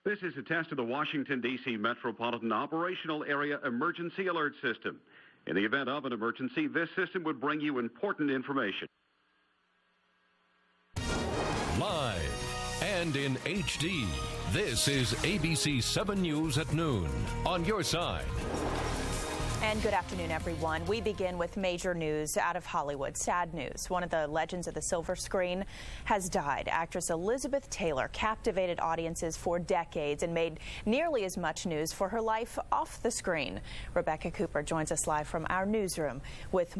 This is a test of the Washington, D.C. Metropolitan Operational Area Emergency Alert System. In the event of an emergency, this system would bring you important information. Live and in HD, this is ABC 7 News at noon on your side. And good afternoon, everyone. We begin with major news out of Hollywood. Sad news. One of the legends of the silver screen has died. Actress Elizabeth Taylor captivated audiences for decades and made nearly as much news for her life off the screen. Rebecca Cooper joins us live from our newsroom with